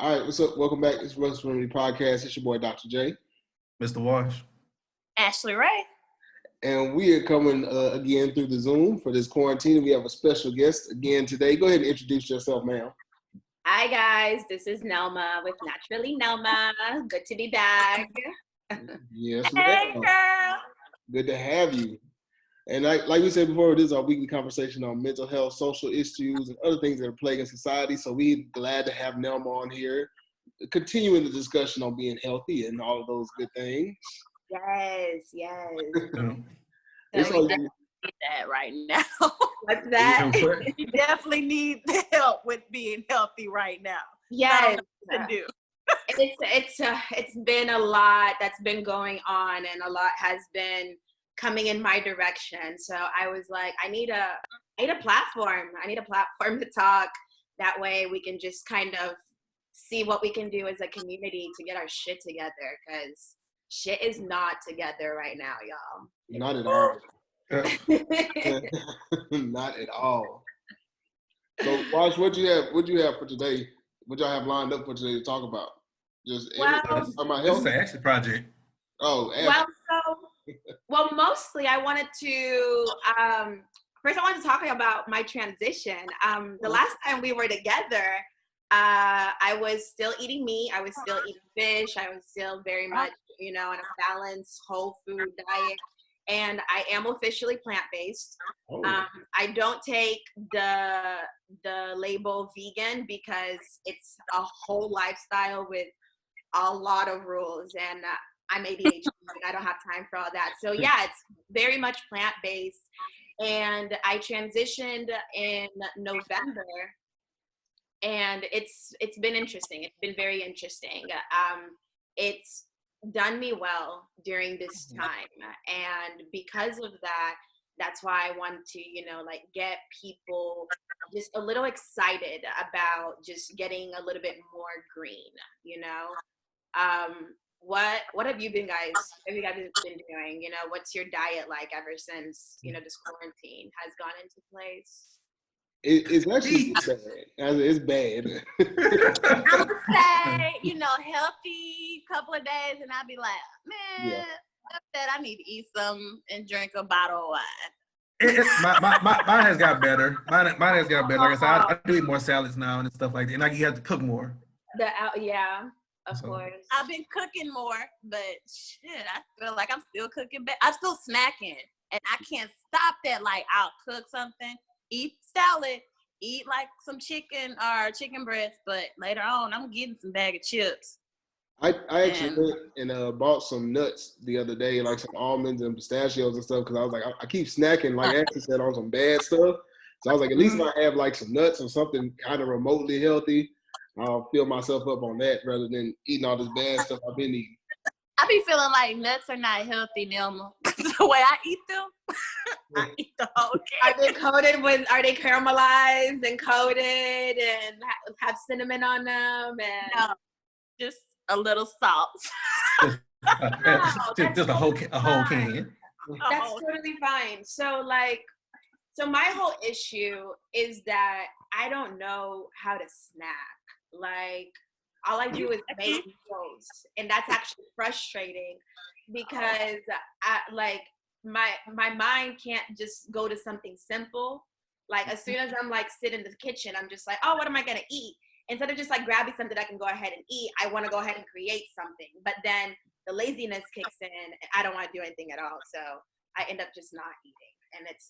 All right, what's up? Welcome back. It's Russ Remedy Podcast. It's your boy, Dr. J. Mr. Wash. Ashley Ray. And we are coming again through the Zoom for this quarantine. We have a special guest again today. Go ahead and introduce yourself, ma'am. Hi, guys. This is Nelma with Naturally Nelma. Good to be back. Yes, Hey, ma'am. girl. Good to have you. And like we said before, this is our weekly conversation on mental health, social issues, and other things that are plaguing society. So we're glad to have Nelma on here, continuing the discussion on being healthy and all of those good things. Yes. It's we all definitely need that right now. What's that? We definitely need the help with being healthy right now. Yes. To do. It's been a lot that's been going on, and a lot has been coming in my direction. So I was like, I need a platform. I need a platform to talk. That way we can just kind of see what we can do as a community to get our shit together, because shit is not together right now, y'all. Not at all. Not at all. So, Wash, what'd you have for today? What y'all have lined up for today to talk about? Just about This is health? an action project. Oh, Well, mostly I wanted to first I wanted to talk about my transition. The last time we were together, I was still eating meat. I was still eating fish. I was still very much, in a balanced whole food diet. And I am officially plant-based. I don't take the label vegan because it's a whole lifestyle with a lot of rules, and I'm ADHD. I don't have time for all that. So yeah, it's very much plant-based. And I transitioned in November, and it's been interesting. It's been very interesting. It's done me well during this time, and because of that, that's why I want to get people just a little excited about just getting a little bit more green. What have you been guys been doing? What's your diet like ever since this quarantine has gone into place? It's actually bad. It's bad. I would say, healthy couple of days, and I'd be like, man, I need to eat some and drink a bottle of wine. Mine has got better. Mine has got better. Like I said, I do eat more salads now and stuff like that. And you have to cook more. Of course. I've been cooking more, but shit, I feel like I'm still cooking. I'm still snacking, and I can't stop that. Like, I'll cook something, eat salad, eat like some chicken or chicken breast, but later on, I'm getting some bag of chips. I actually went and bought some nuts the other day, like some almonds and pistachios and stuff, because I was like, I keep snacking, like Ashley said, on some bad stuff. So I was like, at least if I have like some nuts or something kind of remotely healthy, I'll fill myself up on that rather than eating all this bad stuff I've been eating. I be feeling like nuts are not healthy, Nelma. The way I eat them, I eat the whole can. Are they caramelized and coated and have cinnamon on them? And no, just a little salt. just a whole can. That's totally fine. So my whole issue is that I don't know how to snack. Like, all I do is make meals, and that's actually frustrating because my mind can't just go to something simple. Like, as soon as I'm sit in the kitchen, I'm just like, oh, what am I gonna eat? Instead of just grabbing something I can go ahead and eat, I want to go ahead and create something. But then the laziness kicks in, and I don't want to do anything at all. So I end up just not eating, and it's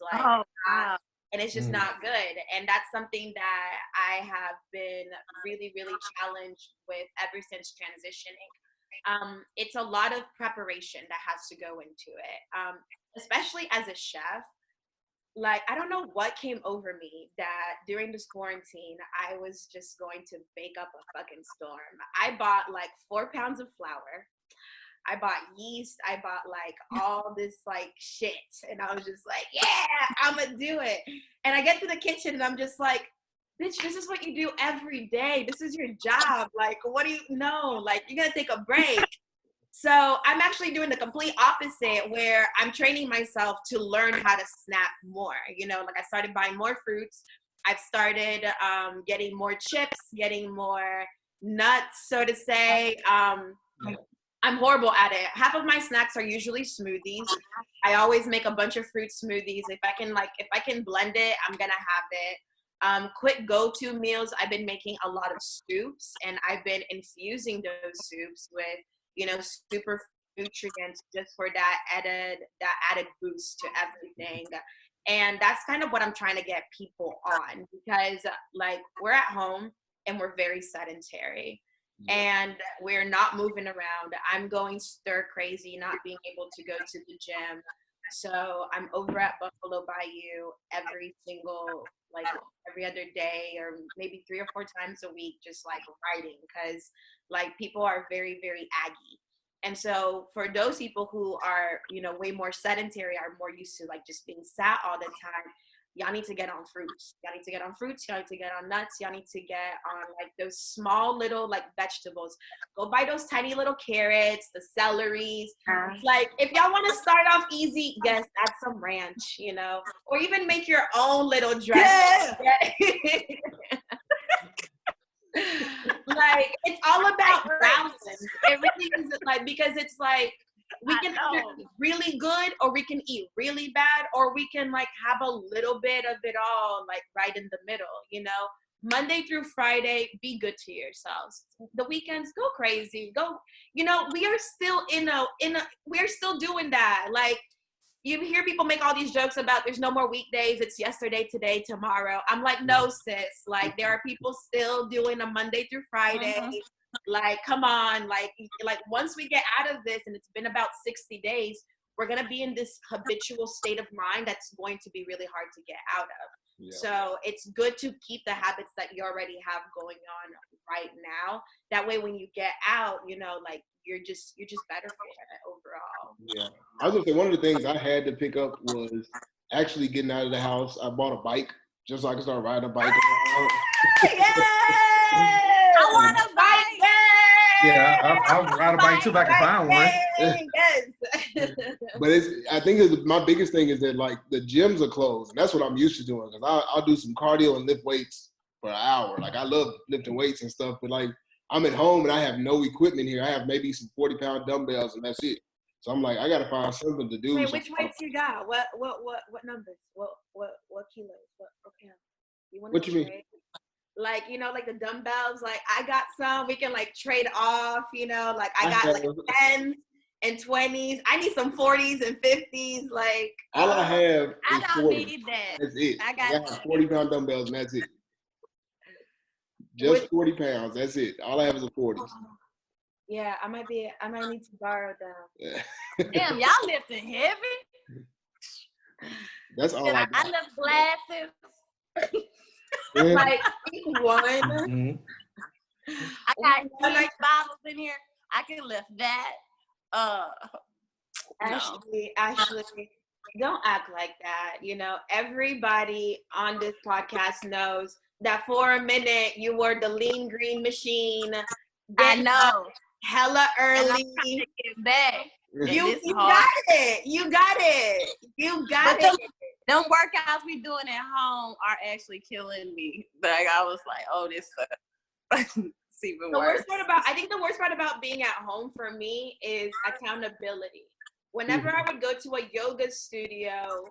and it's just not good. And that's something that I have been really, really challenged with ever since transitioning. It's a lot of preparation that has to go into it, especially as a chef. I don't know what came over me that during this quarantine, I was just going to bake up a fucking storm. I bought 4 pounds of flour. I bought yeast. I bought all this shit. And I was just like, yeah, I'm gonna do it. And I get to the kitchen and I'm just like, bitch, this is what you do every day. This is your job. What do you know? You're gonna take a break. So I'm actually doing the complete opposite, where I'm training myself to learn how to snap more. I started buying more fruits. I've started getting more chips, getting more, nuts, so to say. I'm horrible at it. Half of my snacks are usually smoothies. I always make a bunch of fruit smoothies. If I can blend it, I'm gonna have it. Quick go-to meals, I've been making a lot of soups, and I've been infusing those soups with, super nutrients just for that added boost to everything. And that's kind of what I'm trying to get people on, because like we're at home and we're very sedentary. And we're not moving around. I'm going stir crazy, not being able to go to the gym. So I'm over at Buffalo Bayou every other day, or maybe 3 or 4 times a week, just like riding, because like people are very, very aggy. And so for those people who are, way more sedentary, are more used to like just being sat all the time, y'all need to get on fruits. Y'all need to get on fruits. Y'all need to get on nuts. Y'all need to get on like those small little like vegetables. Go buy those tiny little carrots, the celeries. Like if y'all want to start off easy, yes, add some ranch, or even make your own little dress. Yeah. Like it's all about balance. Everything is like, because it's like, we can either eat really good, or we can eat really bad, or we can like have a little bit of it all, like right in the middle, Monday through Friday, be good to yourselves. The weekends, go crazy. Go, we are still we're still doing that. Like you hear people make all these jokes about there's no more weekdays. It's yesterday, today, tomorrow. I'm like, no, sis. Like there are people still doing a Monday through Friday. Like, come on, like once we get out of this, and it's been about 60 days, we're going to be in this habitual state of mind that's going to be really hard to get out of. Yeah. So it's good to keep the habits that you already have going on right now. That way, when you get out, like you're just better for it overall. Yeah. I was going to say, one of the things I had to pick up was actually getting out of the house. I bought a bike just so I could start riding a bike around. I want a bike. Yeah, I'll ride a bike too if I can find one. Yes. But I think my biggest thing is that like the gyms are closed, and that's what I'm used to doing. Cause I'll do some cardio and lift weights for an hour. Like I love lifting weights and stuff, but like I'm at home and I have no equippment here. I have maybe some 40-pound dumbbells and that's it. So I'm like, I gotta find something to do. Wait, which weights you got? What numbers? What kilos? What pounds? What you mean? Like, like the dumbbells, like I got some, we can like trade off, like I got like 10s and 20s. I need some 40s and 50s. Like all I have is I don't 40. need that. That's it. I got 40-pound dumbbells and that's it. Just 40 pounds. That's it. All I have is a 40s. Yeah, I might need to borrow them. Damn, y'all lifting heavy. That's all I got. I lift glasses. Like one. Mm-hmm. I got huge bottles in here. I can lift that. Ashley, don't act like that. Everybody on this podcast knows that for a minute you were the lean green machine. I know. Hella early. Get back. You got it. You got it. Them workouts we doing at home are actually killing me. Like I was like, oh, this sucks. It's even worse. I think the worst part about being at home for me is accountability. Whenever I would go to a yoga studio,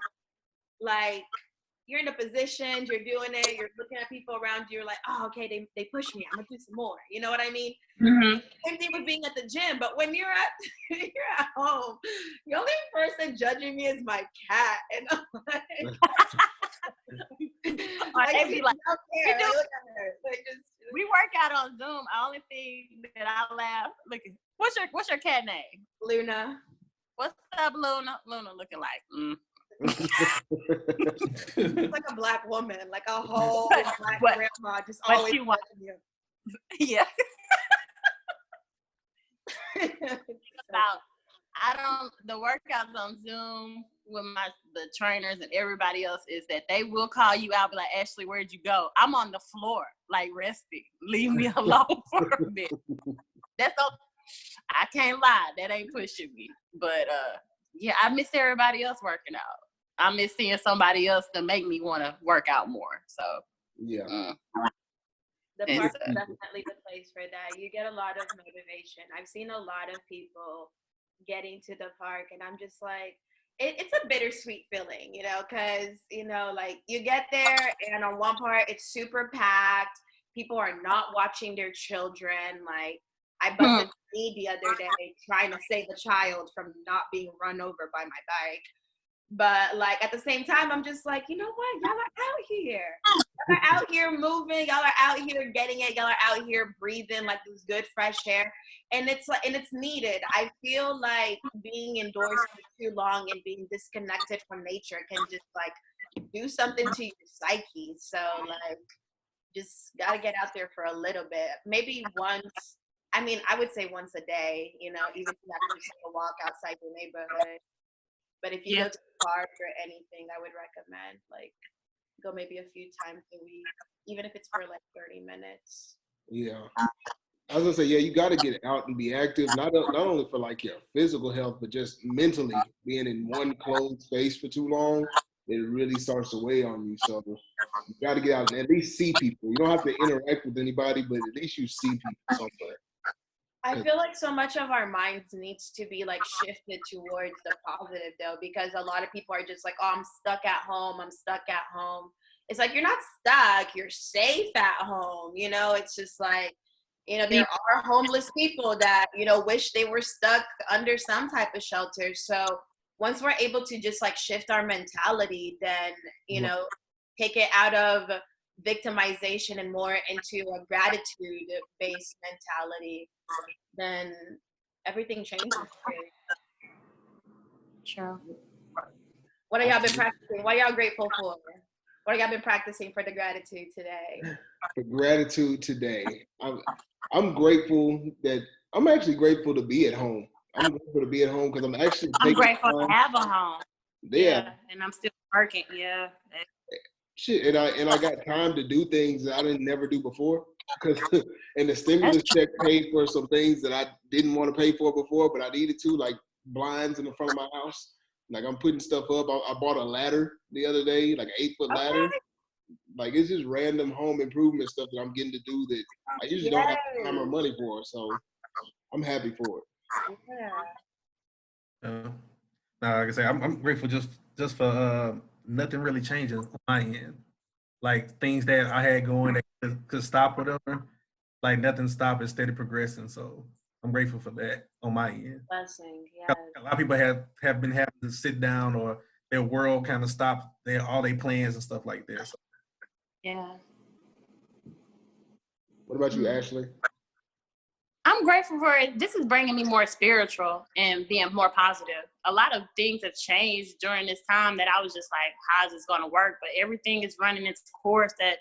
like you're in a position, you're doing it, you're looking at people around you, you're like, oh, okay, they push me, I'm gonna do some more. You know what I mean? Mm-hmm. Same thing with being at the gym, but when you're at home, the only person judging me is my cat, and I'm like, they be like, we work out on Zoom. The only thing that I laugh, look, what's your cat name? Luna. What's up, Luna? Luna looking like, It's like a black woman, like a whole black grandma, just always watching you. Yeah. The workouts on Zoom with the trainers and everybody else is that they will call you out, be like, Ashley, where'd you go? I'm on the floor, like resting. Leave me alone for a bit. That's all. I can't lie, that ain't pushing me. But yeah, I miss everybody else working out. I miss seeing somebody else to make me want to work out more. So yeah. The park is definitely the place for that. You get a lot of motivation. I've seen a lot of people getting to the park, and I'm just like, it's a bittersweet feeling, because, like you get there, and on one part, it's super packed. People are not watching their children. Like, I busted a knee the other day trying to save a child from not being run over by my bike. But like at the same time, I'm just like, you know what? Y'all are out here. Y'all are out here moving. Y'all are out here getting it. Y'all are out here breathing like this good fresh air. And it's like, and it's needed. I feel like being indoors for too long and being disconnected from nature can just like do something to your psyche. So like, just gotta get out there for a little bit. Maybe once. I mean, I would say once a day. Even if you have to just take a walk outside your neighborhood. But if you go to the park or anything, I would recommend like go maybe a few times a week, even if it's for like 30 minutes. Yeah. I was gonna say, yeah, you got to get out and be active, not only for like your physical health, but just mentally. Being in one closed space for too long, it really starts to weigh on you. So you got to get out and at least see people. You don't have to interact with anybody, but at least you see people somewhere. I feel like so much of our minds needs to be like shifted towards the positive though, because a lot of people are just like, oh, I'm stuck at home. I'm stuck at home. It's like, you're not stuck. You're safe at home. It's just like, there are homeless people that, wish they were stuck under some type of shelter. So once we're able to just like shift our mentality, then, take it out of victimization and more into a gratitude-based mentality, then everything changes. True. What have y'all been practicing? What are y'all grateful for? What have y'all been practicing for the gratitude today? For gratitude today, I'm grateful that I'm actually grateful to be at home. I'm grateful to be at home because I'm actually I'm grateful to have a home. Yeah. And I'm still working. Yeah. Shit, and I got time to do things that I didn't never do before. And the stimulus check paid for some things that I didn't want to pay for before, but I needed to, like blinds in the front of my house. Like I'm putting stuff up. I bought a ladder the other day, like an 8-foot ladder. Like it's just random home improvement stuff that I'm getting to do that I usually don't have time or money for. So I'm happy for it. Yeah. Like I say, I'm grateful just for nothing really changing on my end. Like things that I had going that could stop whatever, like nothing stopped, it's steady progressing. So I'm grateful for that on my end. Blessing, yes. A lot of people have been having to sit down or their world kind of stopped all their plans and stuff like that. So. Yeah. What about you, Ashley? I'm grateful for it. This is bringing me more spiritual and being more positive. A lot of things have changed during this time that I was just like, how is this going to work? But everything is running its course that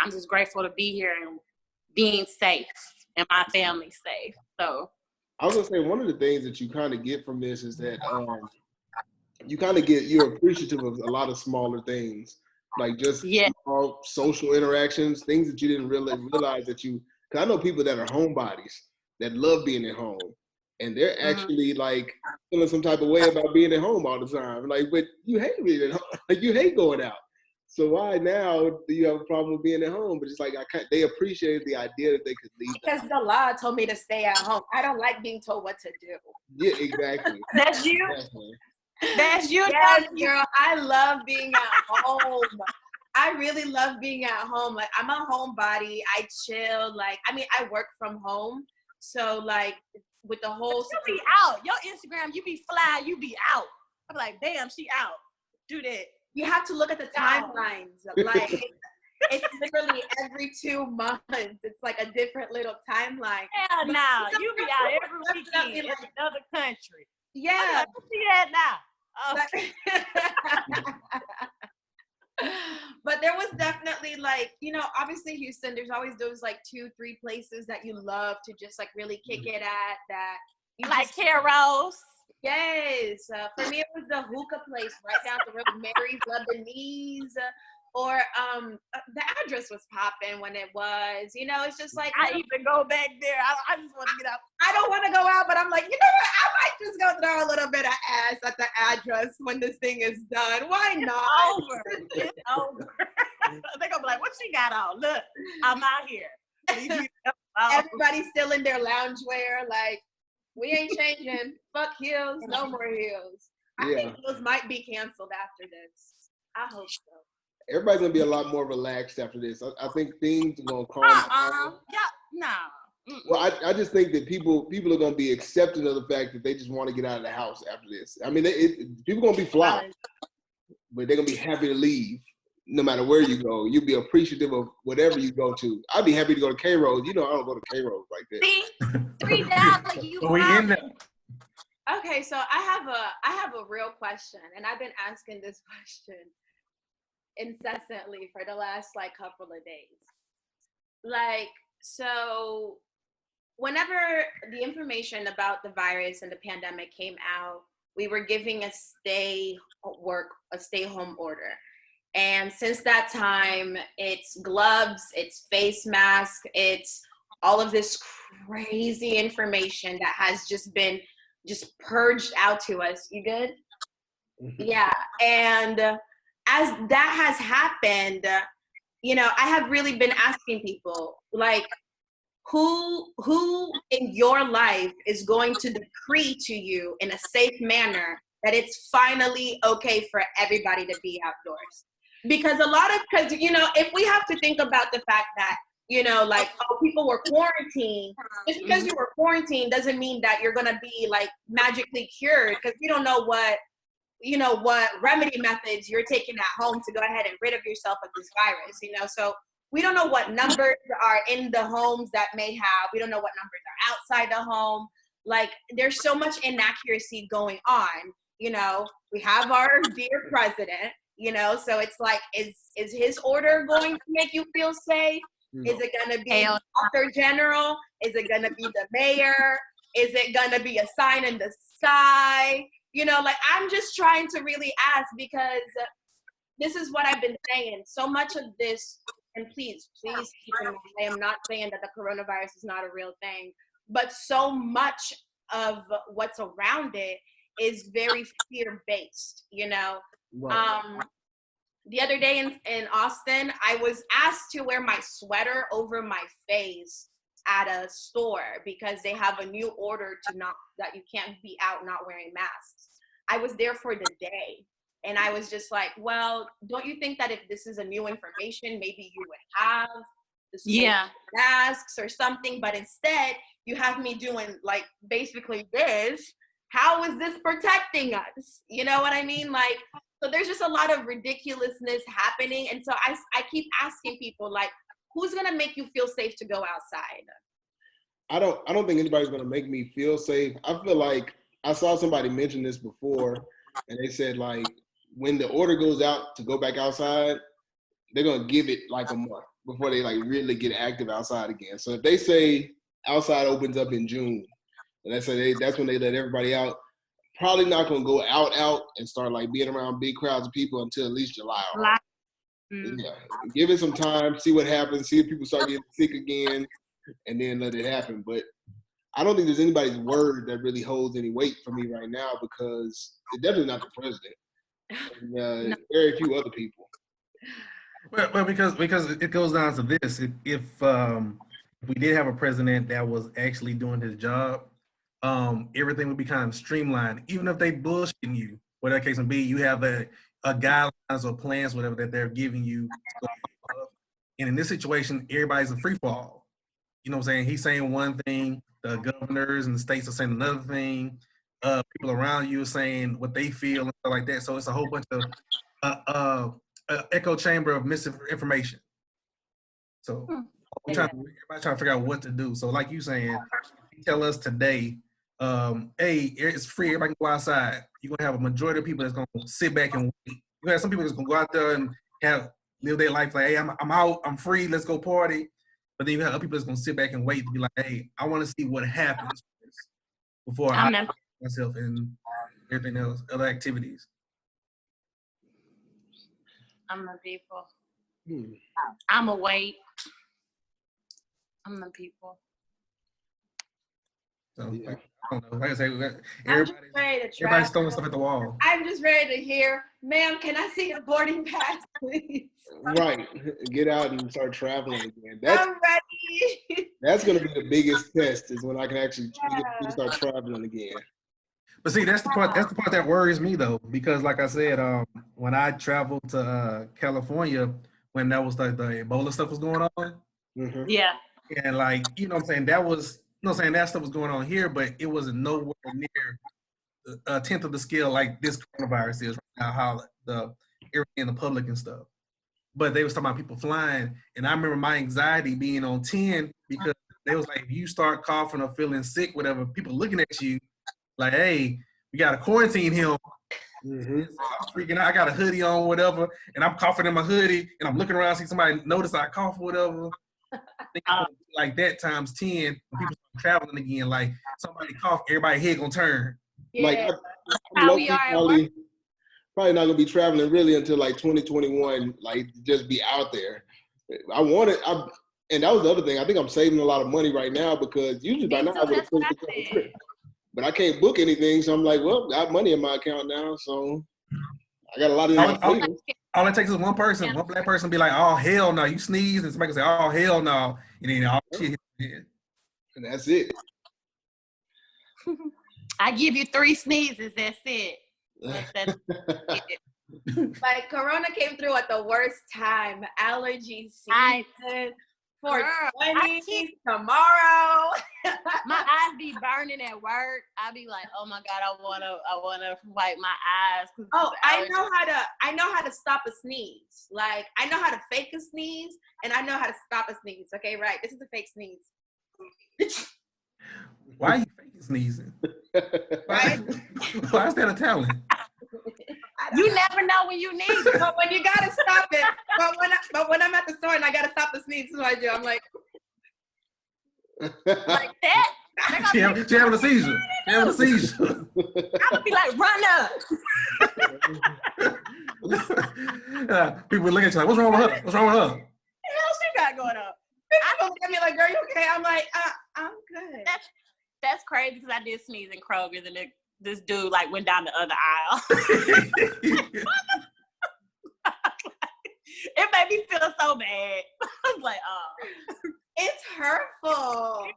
I'm just grateful to be here and being safe and my family's safe. So I was gonna say one of the things that you kind of get from this is that you're appreciative of a lot of smaller things, like just small social interactions, things that you didn't really realize that you. Cause I know people that are homebodies that love being at home, and they're actually like feeling some type of way about being at home all the time. Like, but you hate being at home, like you hate going out. So why now do you have a problem with being at home? But it's like they appreciated the idea that they could leave. Because the law told me to stay at home. I don't like being told what to do. Yeah, exactly. That's you. Exactly. That's you. Yes, girl. I love being at home. I really love being at home. Like I'm a homebody. I chill. Like I mean, I work from home. So like with the whole you be out. Your Instagram, you be fly, you be out. I'm like, damn, she out. Do that. You have to look at the timelines. Like it's literally every 2 months. It's like a different little timeline. Hell no. You be out every weekend in another country. Yeah. See that now. Okay. But there was definitely like, obviously Houston, there's always those like 2-3 places that you love to just like really kick it at that. You like Carol's. Yes. For me, it was the hookah place right down the road, Mary's Lebanese. Or the address was popping when it was, it's just like. I even go back there. I just want to get out. I don't want to go out, but I'm like, you know what? I might just go throw a little bit of ass at the address when this thing is done. Why not? It's over. It's over. They're going to be like, what what she got on? Look, I'm out here. Leave me alone. Everybody's still in their loungewear. Like, we ain't changing. Fuck heels. No more heels. I think heels might be canceled after this. I hope so. Everybody's gonna be a lot more relaxed after this. I think things are gonna calm down. Yeah, no. Well, I just think that people are gonna be accepting of the fact that they just want to get out of the house after this. I mean, people gonna be flopped, but they're gonna be happy to leave no matter where you go. You'll be appreciative of whatever you go to. I'd be happy to go to K-Rose. You know, I don't go to K-Rose like that. See, $3 you we in there. Okay, so I have a real question, and I've been asking this question incessantly for the last like couple of days. Like, so whenever the information about the virus and the pandemic came out, we were giving a stay home order. And since that time, it's gloves, it's face mask, it's all of this crazy information that has just been purged out to us. You good? Yeah. And as that has happened, you know, I have really been asking people, like, who in your life is going to decree to you in a safe manner that it's finally okay for everybody to be outdoors? Because you know, if we have to think about the fact that, you know, like, oh, people were quarantined, just because you were quarantined doesn't mean that you're going to be like magically cured, because we don't know what remedy methods you're taking at home to go ahead and rid of yourself of this virus, you know? So we don't know what numbers are in the homes that may have, we don't know what numbers are outside the home. Like, there's so much inaccuracy going on, you know? We have our dear president, you know, so it's like, is his order going to make you feel safe? No. Is it going to be the Doctor General? Is it going to be the mayor? Is it going to be a sign in the sky? You know, like, I'm just trying to really ask, because this is what I've been saying. So much of this, and please keep in mind, I am not saying that the coronavirus is not a real thing, but so much of what's around it is very fear-based, you know? Right. The other day in Austin, I was asked to wear my sweater over my face at a store because they have a new order that you can't be out not wearing masks. I was there for the day, and I was just like, well, don't you think that if this is a new information, maybe you would have the masks or something, but instead you have me doing like basically this. How is this protecting us? You know what I mean? Like, so there's just a lot of ridiculousness happening. And so I keep asking people, like, who's going to make you feel safe to go outside? I don't think anybody's going to make me feel safe. I feel like I saw somebody mention this before, and they said, like, when the order goes out to go back outside, they're going to give it like a month before they like really get active outside again. So if they say outside opens up in June, and that's when they let everybody out, probably not going to go out and start like being around big crowds of people until at least July. Yeah, give it some time, see what happens, see if people start getting sick again, and then let it happen. But I don't think there's anybody's word that really holds any weight for me right now, because it's definitely not the president. And, very few other people. Well, because it goes down to this: if we did have a president that was actually doing his job, everything would be kind of streamlined. Even if they bullshitting you, whatever the case may be, you have a guidelines or plans, whatever that they're giving you. And in this situation, everybody's a free fall. You know what I'm saying? He's saying one thing, the governors and the states are saying another thing. People around you are saying what they feel and stuff like that. So it's a whole bunch of echo chamber of misinformation. So everybody's trying to figure out what to do. So like you saying, tell us today, hey, it's free, everybody can go outside. You're gonna have a majority of people that's gonna sit back and wait. You're gonna have some people that's gonna go out there and live their life like, hey, I'm out, I'm free, let's go party. But then you have other people that's gonna sit back and wait to be like, hey, I wanna see what happens before I myself and everything else, other activities. I'm the people. I'm a wait. I'm the people. So yeah. I don't know. Like I say, everybody's throwing stuff at the wall. I'm just ready to hear, ma'am, can I see a boarding pass, please? Right. Get out and start traveling again. I'm ready. That's gonna be the biggest test is when I can actually start traveling again. But see, that's the part. That's the part that worries me though, because like I said, when I traveled to California, when that was like the Ebola stuff was going on, Mm-hmm. Yeah. and like what I'm saying, that was that stuff was going on here, but it wasn't nowhere near a tenth of the scale like this coronavirus is right now. How the everything in the public and stuff. But they was talking about people flying, and I remember my anxiety being on 10 because they was like, if you start coughing or feeling sick, whatever, people looking at you like, hey, we got to quarantine him. Mm-hmm. So I'm freaking out. I got a hoodie on, whatever, and I'm coughing in my hoodie, and I'm looking around, see somebody notice I cough, whatever. I think like that times 10 when people start traveling again. Like somebody cough, everybody head gonna turn. Like Yeah. I'm How we are at work. probably not gonna be traveling really until like 2021. Like just be out there. And that was the other thing. I think I'm saving a lot of money right now because usually by now I would have booked a trip. But I can't book anything, so I'm like, well, I got money in my account now, so I got a lot of savings. All it takes is one person, one black person, be like, "Oh hell no!" You sneeze, and somebody can say, "Oh hell no!" And then all shit hit your head. And that's it. I give you 3 sneezes. That's it. That's it. Like Corona came through at the worst time. Allergies season, Girl, 420 tomorrow. my eyes be burning at work. I be like, oh my God, I wanna wipe my eyes. Oh, I know how to stop a sneeze. Like I know how to fake a sneeze and I know how to stop a sneeze. Okay, right. This is a fake sneeze. Why are you faking sneezing? Right? Why is that a talent? You never know when you need it. But when you gotta stop it, but when I'm at the store and I gotta stop the sneeze, this is what I do. I'm like that. She having a seizure. She having a seizure. I'll be like, run up. People look at you like, what's wrong with her? What's wrong with her? What the hell she got going on? people look at me like, girl, you okay? I'm like, I'm good. That's crazy because I did sneeze in Kroger's and this dude like went down the other aisle. It made me feel so bad. I was like, oh. It's hurtful.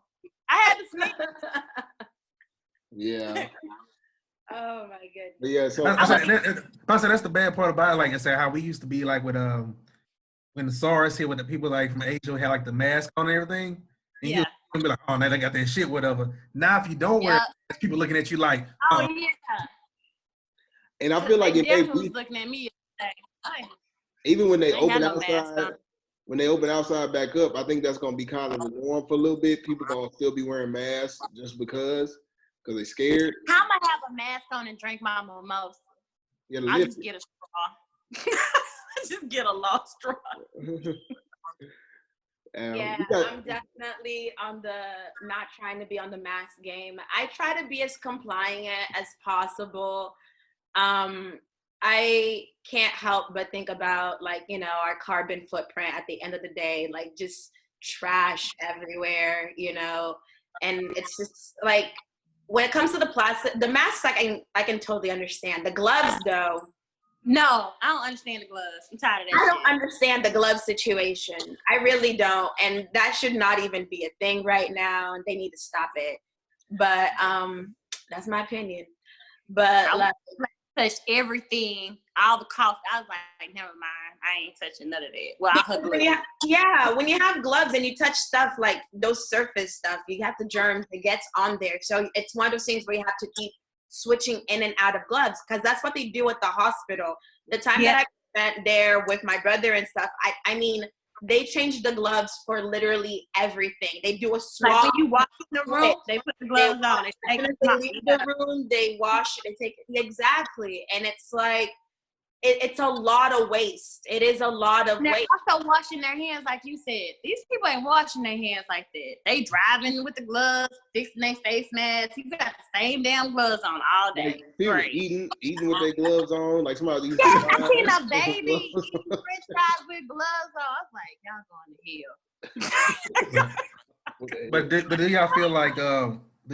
I had to sneeze. Yeah. Oh my goodness. But yeah, so I said that's the bad part about it. Like I said, how we used to be like with when the SARS hit, with the people like from Asia had like the mask on and everything. And Yeah. you be like, oh, now they got that shit, whatever. Now if you don't wear it, people looking at you like, Oh yeah. and I feel like if they was looking at me like, even when they I ain't open got no mask outside, on. when they open outside back up, I think that's gonna be kind of the norm for a little bit. People gonna still be wearing masks just because they're scared. How am I have a mask on and drink my mimosa? I just get a straw. Just get a long straw. Yeah, I'm definitely on the not trying to be on the mask game. I try to be as compliant as possible. I can't help but think about like, our carbon footprint at the end of the day, like just trash everywhere, and it's just like when it comes to the plastic, the masks, I can totally understand. The gloves though. No, I don't understand the gloves. I'm tired of that. I don't understand the glove situation. I really don't. And that should not even be a thing right now. And they need to stop it. But that's my opinion. But I touched everything, all the cough. I was like, never mind. I ain't touching none of that. Well, I hug gloves. When you have gloves and you touch stuff like those surface stuff, you have the germs, it gets on there. So it's one of those things where you have to keep switching in and out of gloves because that's what they do at the hospital. The time that I spent there with my brother and stuff, I mean, they change the gloves for literally everything. They do a swab. Like when you walk in the room, they put the gloves on. They leave the room, they wash it, they take it. Exactly. And it's like, it's a lot of waste. It is a lot of waste. They're also washing their hands, like you said. These people ain't washing their hands like that. They driving with the gloves, fixing their face masks. You got the same damn gloves on all day. Like, people eating with their gloves on. Like somebody used I seen a baby eating French fries with gloves on. I was like, y'all going to hell. But do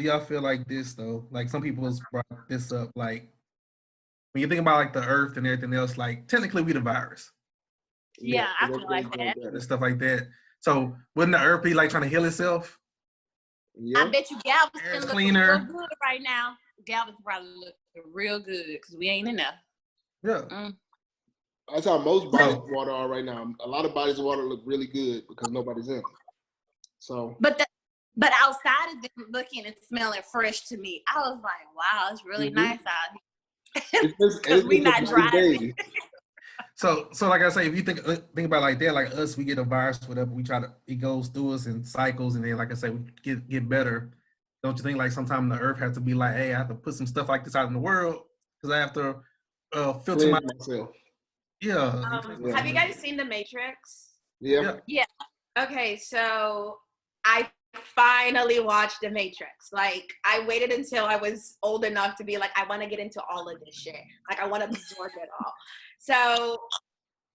y'all feel like this though? Like some people brought this up, like when you think about like the earth and everything else, like technically we the virus. Yeah, I feel like everything's that. going better. and stuff like that. So wouldn't the earth be like trying to heal itself? Yeah. I bet you Galveston Air's looking cleaner. real good right now. Galveston probably looking real good because we ain't in there. Yeah. That's how most bodies of water are right now. A lot of bodies of water look really good because nobody's in them. So, But outside is looking and smelling fresh to me. I was like, wow, it's really nice out here. Because we not driving. So like I say, if you think about it like that, like us, we get a virus, whatever, it goes through us in cycles, and then like I say, we get better. Don't you think like sometimes the earth has to be like, hey, I have to put some stuff like this out in the world because I have to filter myself. Yeah. Have you guys seen The Matrix? Yeah. Okay, so I finally watched The Matrix. Like, I waited until I was old enough to be like, I want to get into all of this shit. Like, I want to absorb it all. So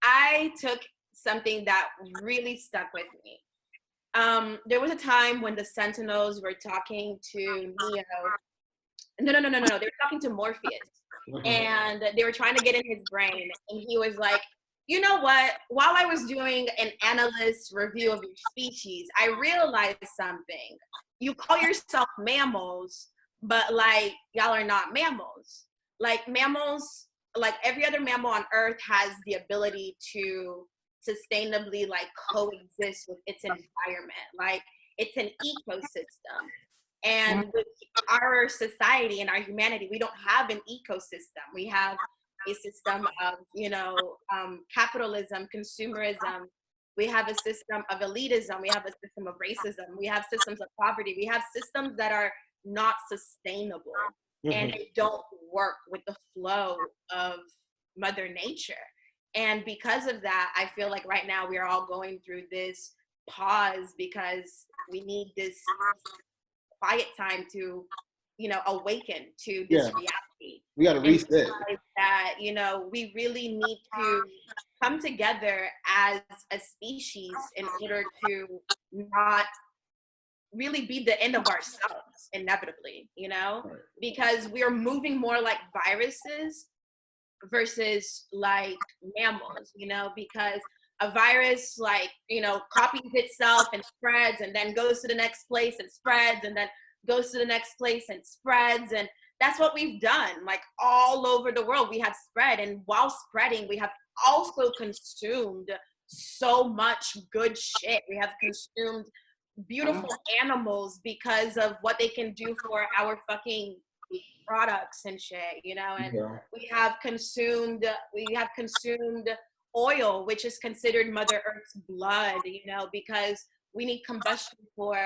I took something that really stuck with me. There was a time when the Sentinels were talking to Neo. No. They were talking to Morpheus. And they were trying to get in his brain. And he was like, you know what? While I was doing an analyst review of your species, I realized something. You call yourself mammals, but like y'all are not mammals. Like mammals, like every other mammal on Earth has the ability to sustainably like coexist with its environment. Like it's an ecosystem. And with our society and our humanity, we don't have an ecosystem. We have a system of, capitalism, consumerism. We have a system of elitism. We have a system of racism. We have systems of poverty. We have systems that are not sustainable and they don't work with the flow of Mother Nature. And because of that, I feel like right now we are all going through this pause because we need this quiet time to, awaken to this reality. We got to reset. That, we really need to come together as a species in order to not really be the end of ourselves inevitably, because we're moving more like viruses versus like mammals, because a virus copies itself and spreads and then goes to the next place and spreads and then goes to the next place and spreads. And that's what we've done. Like all over the world, we have spread. And while spreading, we have also consumed so much good shit. We have consumed beautiful animals because of what they can do for our fucking products and shit, and we have consumed oil, which is considered Mother Earth's blood, because we need combustion for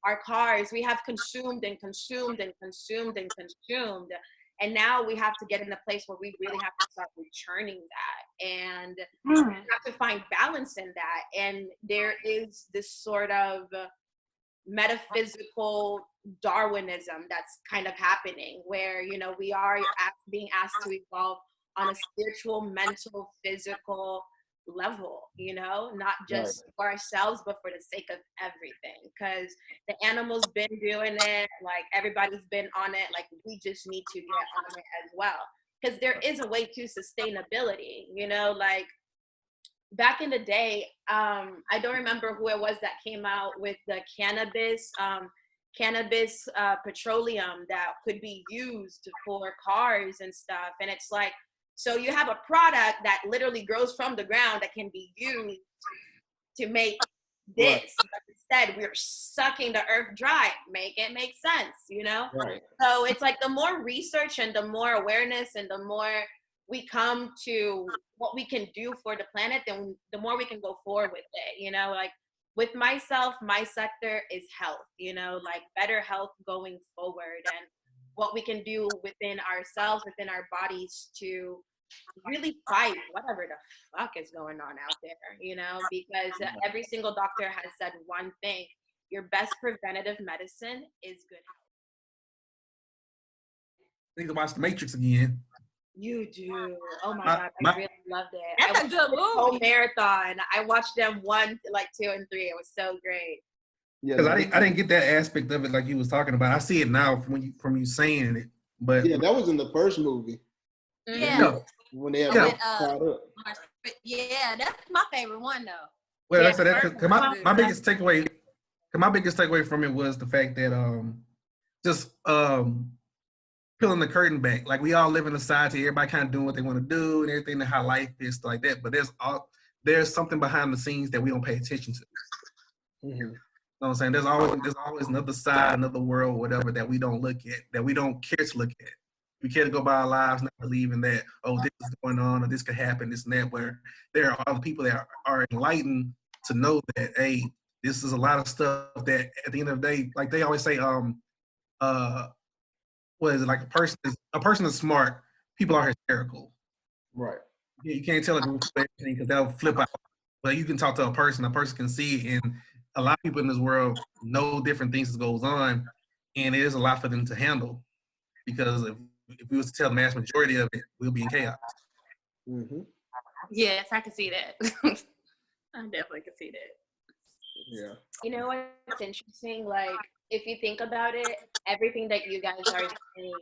our cars. We have consumed and consumed and consumed and consumed. And now we have to get in a place where we really have to start returning that. And we have to find balance in that. And there is this sort of metaphysical Darwinism that's kind of happening where, we are being asked to evolve on a spiritual, mental, physical level, not just for ourselves, but for the sake of everything. Because the animals been doing it, like everybody's been on it, like we just need to get on it as well. Because there is a way to sustainability, like back in the day, I don't remember who it was that came out with the cannabis petroleum that could be used for cars and stuff. And it's like, so you have a product that literally grows from the ground that can be used to make this. But instead, we're sucking the earth dry. Make it make sense, So it's like the more research and the more awareness and the more we come to what we can do for the planet, then the more we can go forward with it, like with myself, my sector is health, like better health going forward and what we can do within ourselves, within our bodies to really fight whatever the fuck is going on out there, because every single doctor has said one thing: your best preventative medicine is good health. I need to watch The Matrix again. You do. Oh my God, I really loved it. That's a good movie. Whole marathon. I watched them 1, 2, and 3. It was so great. Because I didn't get that aspect of it like you was talking about. I see it now from you saying it, but that was in the first movie. Yeah. When they had Mark Yeah, that's my favorite one though. Well, Yeah, that's that. first Cause one. my biggest takeaway from it was the fact that just peeling the curtain back. Like we all live in a society, everybody kind of doing what they want to do and everything, and how life is stuff like that. But there's something behind the scenes that we don't pay attention to. Mm-hmm. You know what I'm saying? There's always another side, another world, whatever, that we don't look at, that we don't care to look at. We care to go by our lives not believing that, oh, this is going on or this could happen, this and that, where there are other people that are enlightened to know that, hey, this is a lot of stuff that at the end of the day, like they always say, what is it, like a person is smart, people are hysterical. Right. You can't tell a group everything because they'll flip out. But you can talk to a person can see it, and a lot of people in this world know different things that goes on, and it is a lot for them to handle. Because if we was to tell the mass majority of it, we'll be in chaos. Mm-hmm. Yes, I can see that. I definitely can see that. Yeah. You know what's interesting? Like, if you think about it, everything that you guys are saying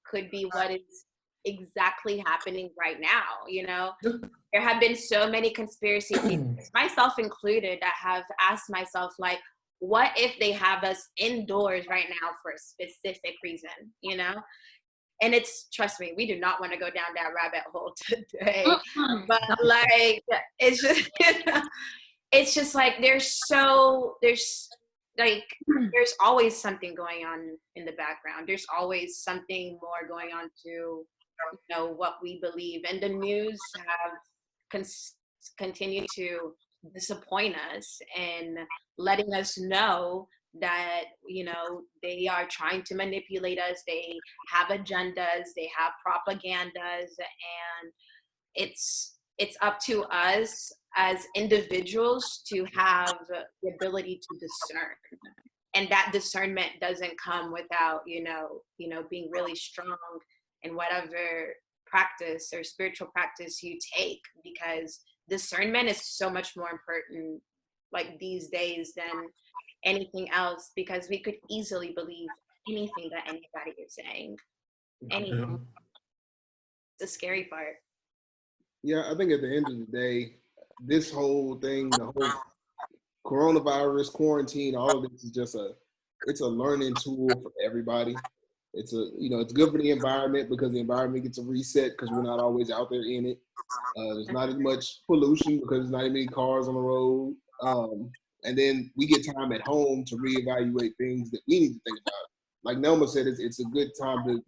could be what is exactly happening right now, you know? There have been so many conspiracy theories, myself included, that have asked myself, like, what if they have us indoors right now for a specific reason, you know? And trust me, we do not want to go down that rabbit hole today. But like, it's just like, there's always something going on in the background. There's always something more going on to, you know, what we believe. And the news have continued to disappoint us and letting us know that, you know, they are trying to manipulate us. They have agendas, they have propagandas, and it's up to us as individuals to have the ability to discern. And that discernment doesn't come without, you know, being really strong in whatever practice or spiritual practice you take, because discernment is so much more important, like, these days than anything else, because we could easily believe anything that anybody is saying. Anything. The scary part. Yeah, I think at the end of the day, this whole thing, the whole coronavirus, quarantine, all of this is just it's a learning tool for everybody. It's it's good for the environment because the environment gets a reset because we're not always out there in it. There's not as much pollution because there's not as many cars on the road. And then we get time at home to reevaluate things that we need to think about. Like Nelma said, it's a good time to,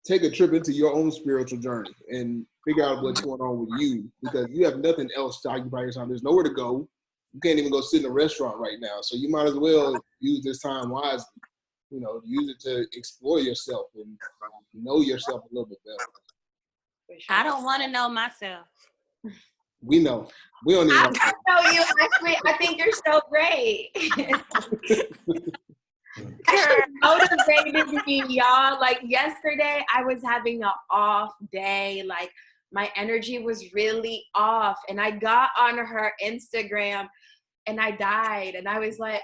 take a trip into your own spiritual journey and figure out what's going on with you, because you have nothing else to occupy your time. There's nowhere to go. You can't even go sit in a restaurant right now. So you might as well use this time wisely, use it to explore yourself and know yourself a little bit better. I don't want to know myself. We know. We don't even I know you. Actually, I think you're so great. Motivated me, y'all. Like, yesterday, I was having an off day. Like, my energy was really off, and I got on her Instagram, and I died. And I was like,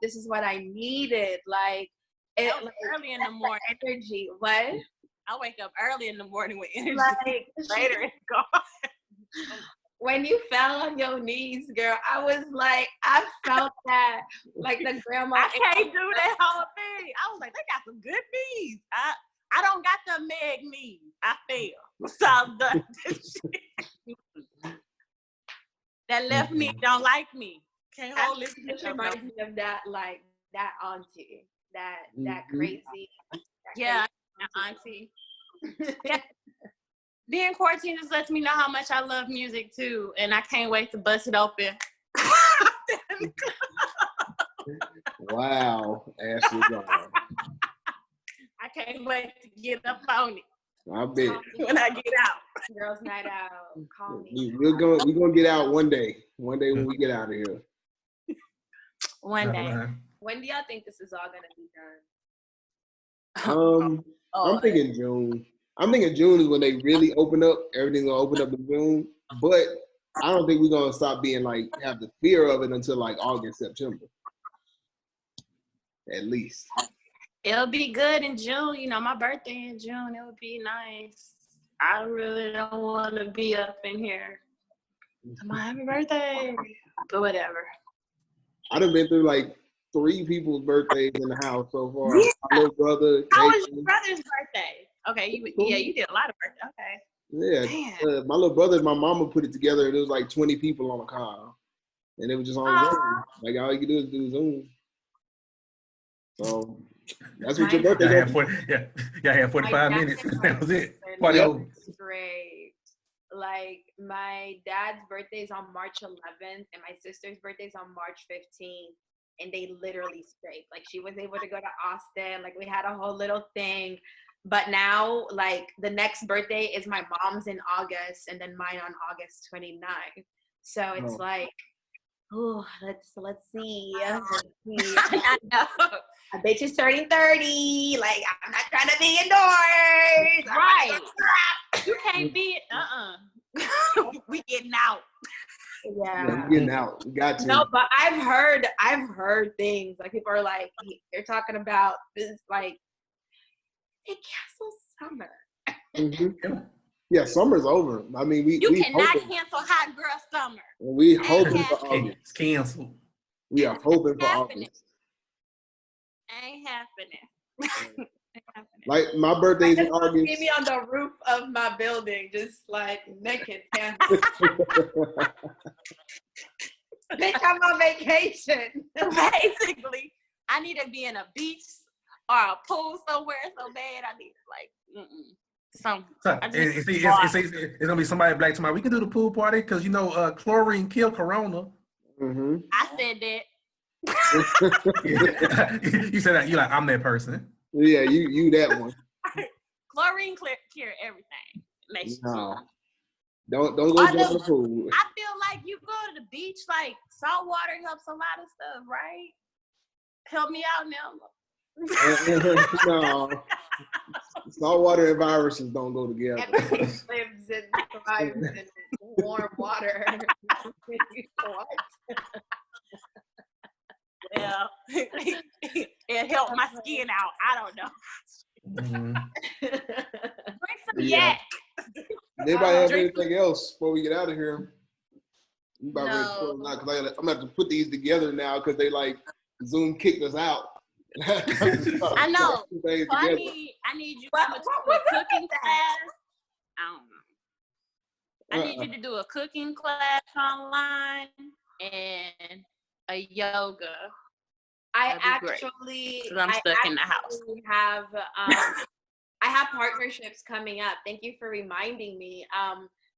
this is what I needed. Like, early in the morning. Energy. What? I wake up early in the morning with energy. Like, later it's gone. When you fell on your knees, girl, I was like, I felt that, like the grandma. I can't do that whole thing. I was like, they got some good knees. I don't got the Meg knees. I fell. So I'm done this shit. That left knee don't like me. Can't hold it. It reminds me of that, like, that auntie, that crazy. Yeah, auntie. Yeah. Being quarantine just lets me know how much I love music too, and I can't wait to bust it open. Wow, Ashley. I can't wait to get up on it. I bet. When I get out. Girls' night out. Call me. We're gonna get out one day. One day when we get out of here. One day. When do y'all think this is all gonna be done? I'm thinking June. I'm thinking June is when they really open up. Everything's gonna open up in June. But I don't think we're gonna stop being have the fear of it until August, September. At least. It'll be good in June. My birthday in June. It would be nice. I really don't want to be up in here. My happy birthday. But whatever. I done been through like 3 people's birthdays in the house so far. Yeah. My little brother. How was Casey. your brother's birthday? Okay, you did a lot of birthday. Okay. Yeah, my little brother, my mama put it together, and it was like 20 people on a car, and it was just on Zoom. Like all you can do is do Zoom. So that's what your birthday. Yeah, I had 45 minutes. That was it. Party over. Great. Like my dad's birthday is on March 11th, and my sister's birthday is on March 15th, and they literally scraped. Like she was able to go to Austin. Like we had a whole little thing. But now, like the next birthday is my mom's in August, and then mine on August 29th. So it's like, oh, let's see. I know. A bitch is turning 30. Like I'm not trying to be indoors. Right. You can't be we getting out. Yeah, we're getting out. We got to. No, but I've heard things like people are like they're talking about this like they cancel summer. Mm-hmm. Yeah, summer's over. I mean, we cannot hoping. Cancel hot girl summer. We hoping for August. It's canceled. We are hoping for August. Ain't happening. Like my birthday's in August. See me on the roof of my building, just like naked. Bitch, I'm on vacation. Basically, I need to be in a beach or a pool somewhere so bad. I need It's gonna be somebody black tomorrow. We can do the pool party because you know chlorine kill corona. Mm-hmm. I said that. You said that. You're like, I'm that person. Yeah, you that one. Chlorine cure everything. Makes no. Don't go to the pool. I feel like you go to the beach, like salt water helps a lot of stuff, right? Help me out now. No. Salt water and viruses don't go together. Everything lives and thrives in warm water. What? Well, it helped my skin out. I don't know. Mm-hmm. Bring some yak. Anybody have anything else before we get out of here? No. I'm gonna have to put these together now because they like Zoom kicked us out. I know. So I need you to do a cooking class. I don't know. I need you to do a cooking class online and a yoga. I'm stuck in the house. I have partnerships coming up. Thank you for reminding me.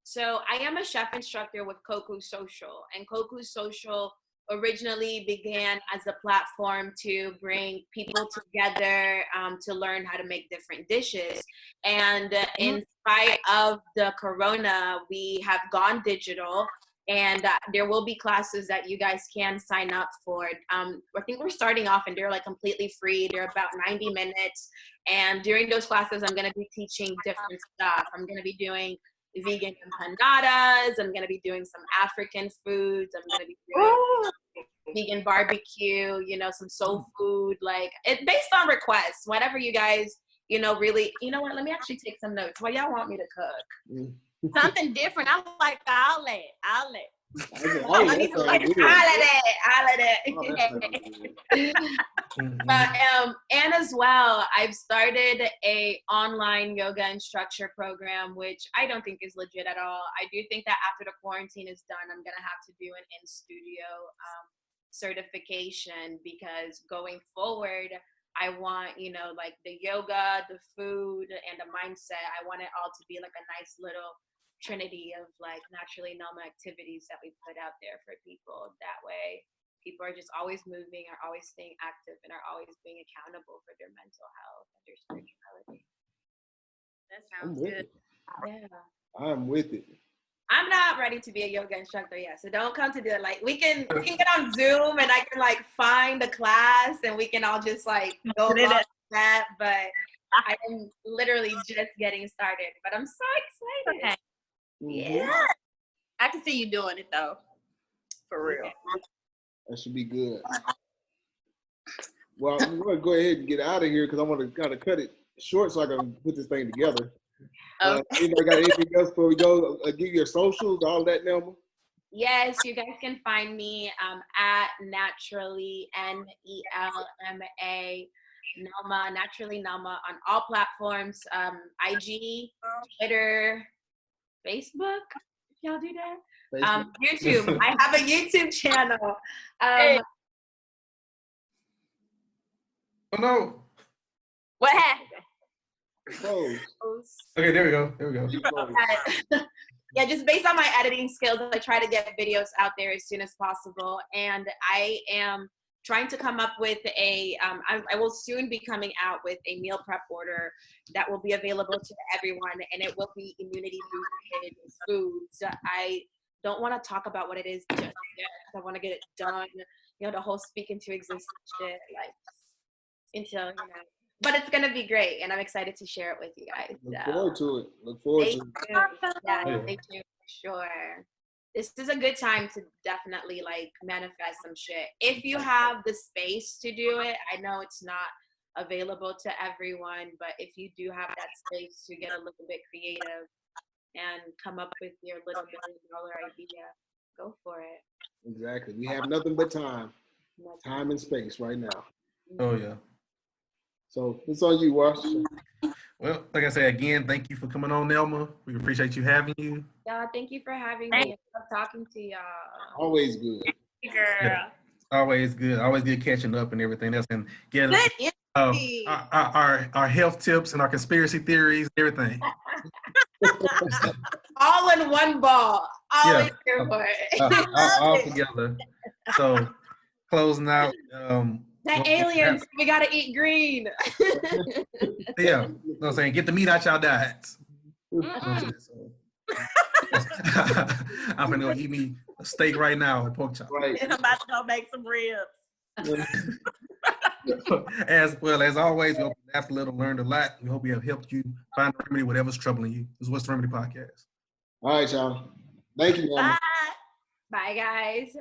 So I am a chef instructor with Koku Social, and Koku Social originally began as a platform to bring people together to learn how to make different dishes. And in spite of the corona, we have gone digital. And there will be classes that you guys can sign up for. I think we're starting off and they're like completely free. They're about 90 minutes. And during those classes, I'm going to be teaching different stuff. I'm going to be doing vegan empanadas. I'm going to be doing some African foods. I'm going to be doing vegan barbecue, some soul food. Like it's based on requests, whatever you guys, really, you know what? Let me actually take some notes. What y'all want me to cook? Something different. I like the outlet. And as well, I've started a online yoga instructor program, which I don't think is legit at all. I do think that after the quarantine is done, I'm gonna have to do an in-studio certification because going forward, I want, like the yoga, the food, and the mindset. I want it all to be like a nice little trinity of like naturally normal activities that we put out there for people. That way people are just always moving, are always staying active, and are always being accountable for their mental health and their spirituality. That sounds good. Yeah. I'm with it. I'm not ready to be a yoga instructor yet, so don't come to do it. Like we can get on Zoom and I can like find the class and we can all just like go along that. But I am literally just getting started. But I'm so excited. Okay. Yeah. I can see you doing it though. For real. That should be good. Well, I'm going to go ahead and get out of here because I want to kind of cut it short so I can put this thing together. Anybody got anything else before we go? Give your socials, all that, Nelma. Yes, you guys can find me at naturally NELMA Nelma, naturally Nelma on all platforms, IG, Twitter, Facebook. Y'all do that? YouTube. I have a YouTube channel. Oh no. What happened? Okay, there we go. Yeah, just based on my editing skills, I try to get videos out there as soon as possible. And I am trying to come up with I will soon be coming out with a meal prep order that will be available to everyone, and it will be immunity boosted foods. I don't want to talk about what it is just yet because I want to get it done. The whole speak into existence shit, like until But it's gonna be great, and I'm excited to share it with you guys. Look forward to it. Yeah, stay tuned for sure. This is a good time to definitely like manifest some shit. If you have the space to do it, I know it's not available to everyone, but if you do have that space to get a little bit creative and come up with your little $1 million idea, go for it. Exactly. We have nothing but time and space right now. Oh yeah. So it's on you, Wash. Well, like I said again, thank you for coming on, Nelma. We appreciate you having you. Yeah, thank you for having me. I love talking to y'all. Always good. Girl. Yeah, always good. Always good catching up and everything else, and getting our health tips and our conspiracy theories, everything. All in one ball. Always here for it. All together. So closing out. The aliens, we gotta eat green. Yeah, you know what I'm saying? Get the meat out y'all diets. I'm gonna go eat me a steak right now, a pork chop. Right. I'm about to go make some ribs. As always, we hope you laughed a little, learned a lot. We hope we have helped you find a remedy, whatever's troubling you. This is What's the Remedy Podcast. All right, y'all. Thank you, Mama. Bye, guys.